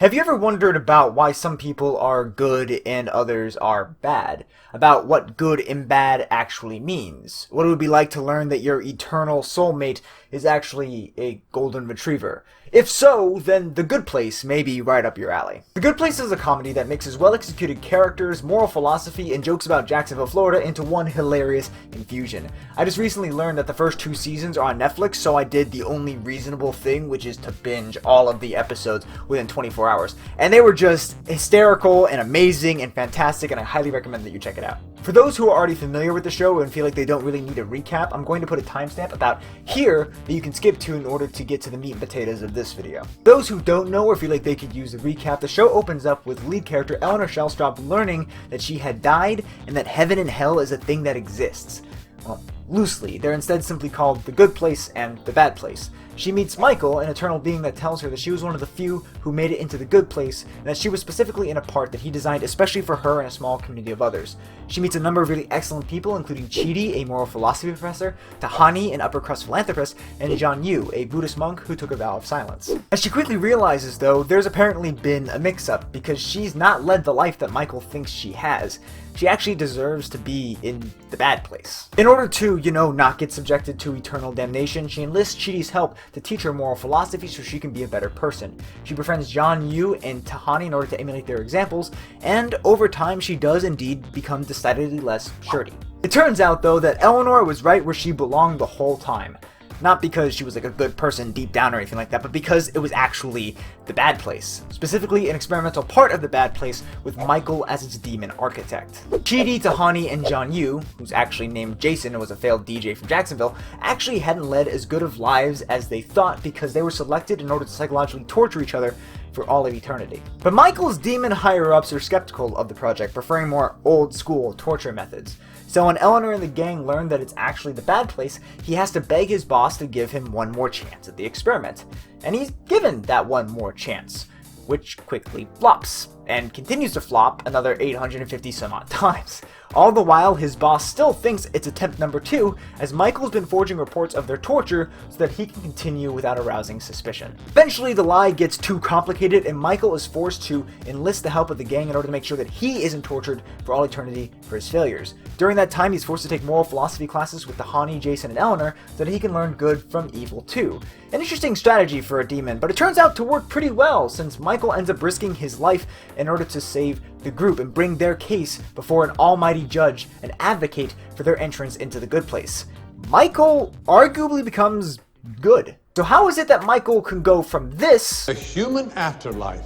Have you ever wondered about why some people are good and others are bad? About what good and bad actually means? What it would be like to learn that your eternal soulmate is actually a golden retriever? If so, then The Good Place may be right up your alley. The Good Place is a comedy that mixes well-executed characters, moral philosophy, and jokes about Jacksonville, Florida into one hilarious infusion. I just recently learned that the first 2 seasons are on Netflix, so I did the only reasonable thing, which is to binge all of the episodes within 24 hours. And they were just hysterical and amazing and fantastic, and I highly recommend that you check it out. For those who are already familiar with the show and feel like they don't really need a recap, I'm going to put a timestamp about here that you can skip to in order to get to the meat and potatoes of this video. Those who don't know or feel like they could use a recap, the show opens up with lead character Eleanor Shellstrop learning that she had died and that heaven and hell is a thing that exists. Well, loosely, they're instead simply called the Good Place and the Bad Place. She meets Michael, an eternal being that tells her that she was one of the few who made it into the Good Place, and that she was specifically in a part that he designed especially for her and a small community of others. She meets a number of really excellent people, including Chidi, a moral philosophy professor, Tahani, an upper-crust philanthropist, and Yu, a Buddhist monk who took a vow of silence. As she quickly realizes, though, there's apparently been a mix-up, because she's not led the life that Michael thinks she has. She actually deserves to be in the bad place. In order to, not get subjected to eternal damnation, she enlists Chidi's help to teach her moral philosophy so she can be a better person. She befriends Yu and Tahani in order to emulate their examples, and over time she does indeed become decidedly less shirty. It turns out, though, that Eleanor was right where she belonged the whole time. Not because she was like a good person deep down or anything like that, but because it was actually the bad place. Specifically, an experimental part of the bad place with Michael as its demon architect. Chidi, Tahani, and Yu, who's actually named Jason and was a failed DJ from Jacksonville, actually hadn't led as good of lives as they thought because they were selected in order to psychologically torture each other for all of eternity. But Michael's demon higher-ups are skeptical of the project, preferring more old-school torture methods. So when Eleanor and the gang learn that it's actually the bad place, he has to beg his boss to give him one more chance at the experiment. And he's given that one more chance, which quickly flops, and continues to flop another 850 some odd times. All the while, his boss still thinks it's attempt number 2, as Michael's been forging reports of their torture so that he can continue without arousing suspicion. Eventually, the lie gets too complicated, and Michael is forced to enlist the help of the gang in order to make sure that he isn't tortured for all eternity for his failures. During that time, he's forced to take moral philosophy classes with Tahani, Jason, and Eleanor so that he can learn good from evil too. An interesting strategy for a demon, but it turns out to work pretty well, since Michael ends up risking his life in order to save the group and bring their case before an almighty judge and advocate for their entrance into the Good Place. Michael arguably becomes good. So how is it that Michael can go from this... The human afterlife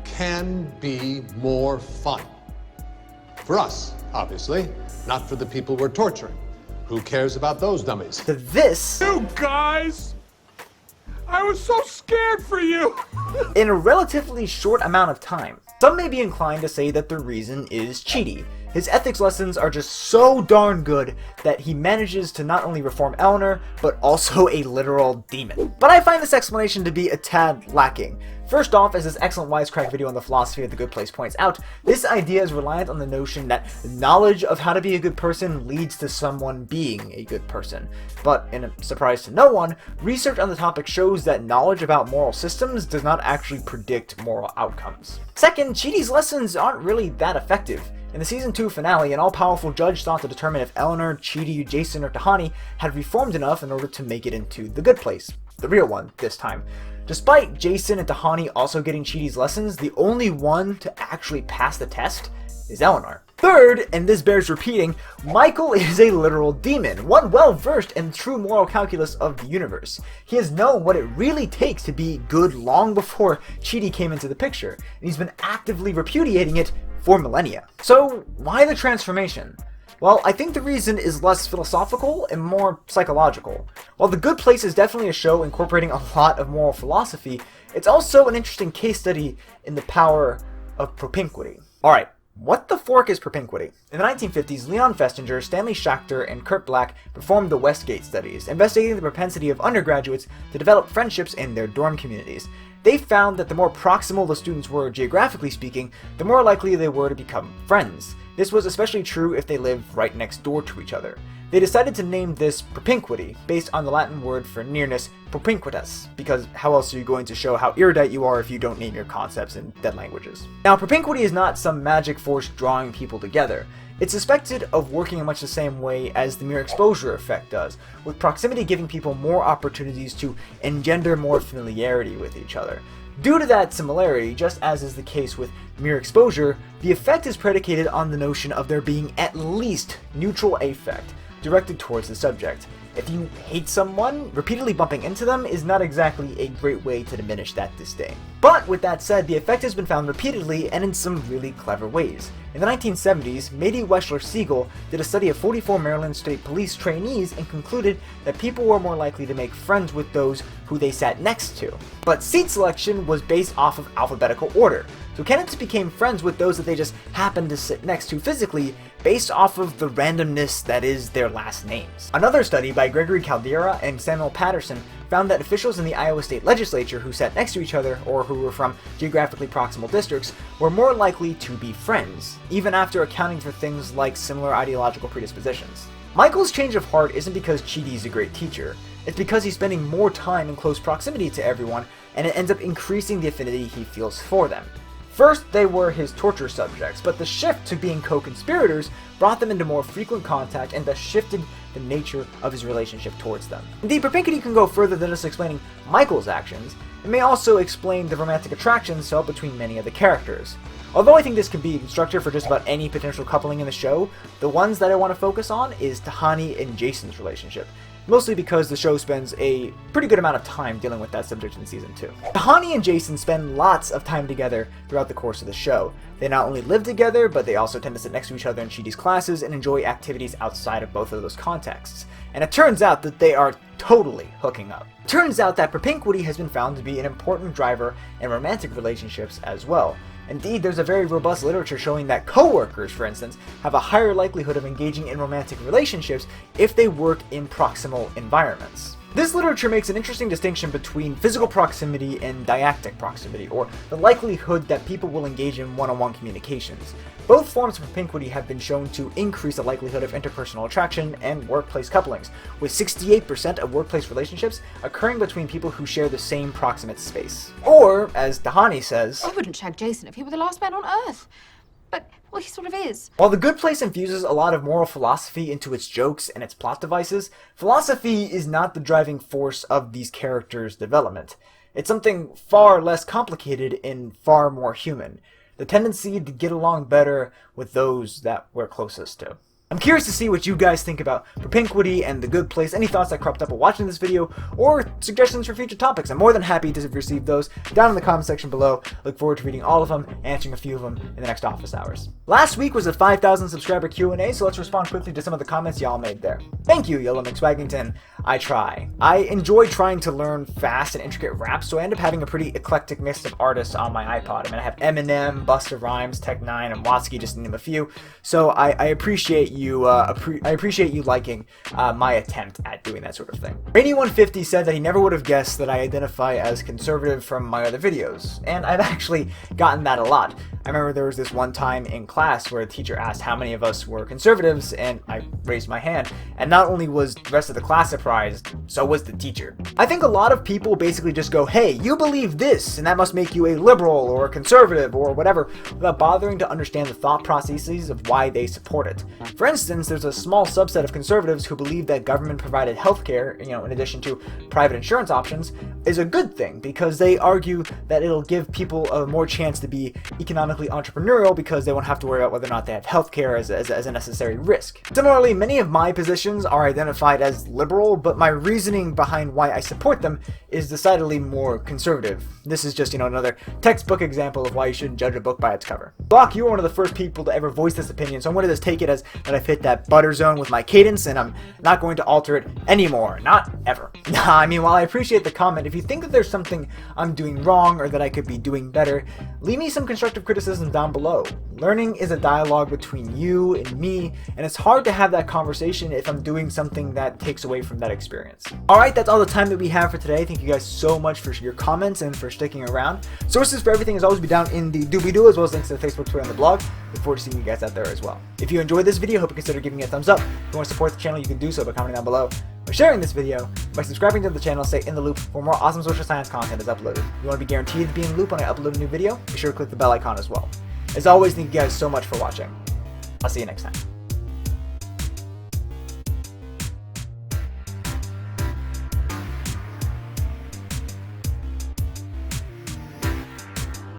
can be more fun. For us, obviously, not for the people we're torturing. Who cares about those dummies? ...to this... You guys! I was so scared for you! in a relatively short amount of time. Some may be inclined to say that the reason is Chidi. His ethics lessons are just so darn good that he manages to not only reform Eleanor, but also a literal demon. But I find this explanation to be a tad lacking. First off, as this excellent wisecrack video on the philosophy of the Good Place points out, this idea is reliant on the notion that knowledge of how to be a good person leads to someone being a good person. But, in a surprise to no one, research on the topic shows that knowledge about moral systems does not actually predict moral outcomes. Second, Chidi's lessons aren't really that effective. In the season 2 finale, an all-powerful judge sought to determine if Eleanor, Chidi, Jason, or Tahani had reformed enough in order to make it into the Good Place. The real one, this time. Despite Jason and Tahani also getting Chidi's lessons, the only one to actually pass the test is Eleanor. Third, and this bears repeating, Michael is a literal demon, one well-versed in the true moral calculus of the universe. He has known what it really takes to be good long before Chidi came into the picture, and he's been actively repudiating it for millennia. So, why the transformation? Well, I think the reason is less philosophical and more psychological. While The Good Place is definitely a show incorporating a lot of moral philosophy, it's also an interesting case study in the power of propinquity. Alright, what the fork is propinquity? In the 1950s, Leon Festinger, Stanley Schachter, and Kurt Black performed the Westgate studies, investigating the propensity of undergraduates to develop friendships in their dorm communities. They found that the more proximal the students were geographically speaking, the more likely they were to become friends. This was especially true if they lived right next door to each other. They decided to name this Propinquity, based on the Latin word for nearness, propinquitas, because how else are you going to show how erudite you are if you don't name your concepts in dead languages? Now, propinquity is not some magic force drawing people together. It's suspected of working in much the same way as the mere exposure effect does, with proximity giving people more opportunities to engender more familiarity with each other. Due to that similarity, just as is the case with mere exposure, the effect is predicated on the notion of there being at least neutral affect directed towards the subject. If you hate someone, repeatedly bumping into them is not exactly a great way to diminish that disdain. But with that said, the effect has been found repeatedly and in some really clever ways. In the 1970s, Mady Weschler-Siegel did a study of 44 Maryland State Police trainees and concluded that people were more likely to make friends with those who they sat next to. But seat selection was based off of alphabetical order, so candidates became friends with those that they just happened to sit next to physically based off of the randomness that is their last names. Another study by Gregory Caldera and Samuel Patterson found that officials in the Iowa State Legislature who sat next to each other or who were from geographically proximal districts were more likely to be friends, even after accounting for things like similar ideological predispositions. Michael's change of heart isn't because Chidi's a great teacher, it's because he's spending more time in close proximity to everyone and it ends up increasing the affinity he feels for them. First, they were his torture subjects, but the shift to being co-conspirators brought them into more frequent contact and thus shifted the nature of his relationship towards them. Indeed, Propinquity can go further than just explaining Michael's actions. It may also explain the romantic attractions felt between many of the characters. Although I think this could be instructive for just about any potential coupling in the show, the ones that I want to focus on is Tahani and Jason's relationship. Mostly because the show spends a pretty good amount of time dealing with that subject in Season 2. Tahani and Jason spend lots of time together throughout the course of the show. They not only live together, but they also tend to sit next to each other in Chidi's classes and enjoy activities outside of both of those contexts. And it turns out that they are totally hooking up. It turns out that propinquity has been found to be an important driver in romantic relationships as well. Indeed, there's a very robust literature showing that coworkers, for instance, have a higher likelihood of engaging in romantic relationships if they work in proximal environments. This literature makes an interesting distinction between physical proximity and dyactic proximity, or the likelihood that people will engage in one-on-one communications. Both forms of propinquity have been shown to increase the likelihood of interpersonal attraction and workplace couplings, with 68% of workplace relationships occurring between people who share the same proximate space. Or, as Tahani says, I wouldn't shag Jason if he were the last man on Earth. But, well, he sort of is. While The Good Place infuses a lot of moral philosophy into its jokes and its plot devices, philosophy is not the driving force of these characters' development. It's something far less complicated and far more human. The tendency to get along better with those that we're closest to. I'm curious to see what you guys think about Propinquity and The Good Place, any thoughts that cropped up while watching this video, or suggestions for future topics. I'm more than happy to receive those down in the comment section below. Look forward to reading all of them, answering a few of them in the next office hours. Last week was a 5,000 subscriber Q&A, so let's respond quickly to some of the comments y'all made there. Thank you, Yellow McSwaggington. I try. I enjoy trying to learn fast and intricate raps, so I end up having a pretty eclectic mix of artists on my iPod. I mean, I have Eminem, Busta Rhymes, Tech9, and Watsky, just to name a few. So I appreciate you. I appreciate you liking my attempt at doing that sort of thing. Rainy150 said that he never would have guessed that I identify as conservative from my other videos, and I've actually gotten that a lot. I remember there was this one time in class where a teacher asked how many of us were conservatives, and I raised my hand, and not only was the rest of the class surprised, so was the teacher. I think a lot of people basically just go, hey, you believe this, and that must make you a liberal or a conservative or whatever, without bothering to understand the thought processes of why they support it. For instance, there's a small subset of conservatives who believe that government-provided healthcare, in addition to private insurance options, is a good thing because they argue that it'll give people a more chance to be economically entrepreneurial because they won't have to worry about whether or not they have healthcare as a necessary risk. Similarly, many of my positions are identified as liberal, but my reasoning behind why I support them is decidedly more conservative. This is just, another textbook example of why you shouldn't judge a book by its cover. Block, you were one of the first people to ever voice this opinion, so I'm going to just take it as that I've hit that butter zone with my cadence, and I'm not going to alter it anymore. Not ever. I mean, while I appreciate the comment, if if you think that there's something I'm doing wrong or that I could be doing better, leave me some constructive criticism down below. Learning is a dialogue between you and me, and it's hard to have that conversation if I'm doing something that takes away from that experience. Alright, that's all the time that we have for today. Thank you guys so much for your comments and for sticking around. Sources for everything as always be down in the doobly-doo, as well as links to the Facebook, Twitter, and the blog. Look forward to seeing you guys out there as well. If you enjoyed this video, hope you consider giving it a thumbs up. If you want to support the channel, you can do so by commenting down below, by sharing this video, by subscribing to the channel, stay in the loop for more awesome social science content is uploaded. If you want to be guaranteed to be in the loop when I upload a new video, be sure to click the bell icon as well. As always, thank you guys so much for watching. I'll see you next time.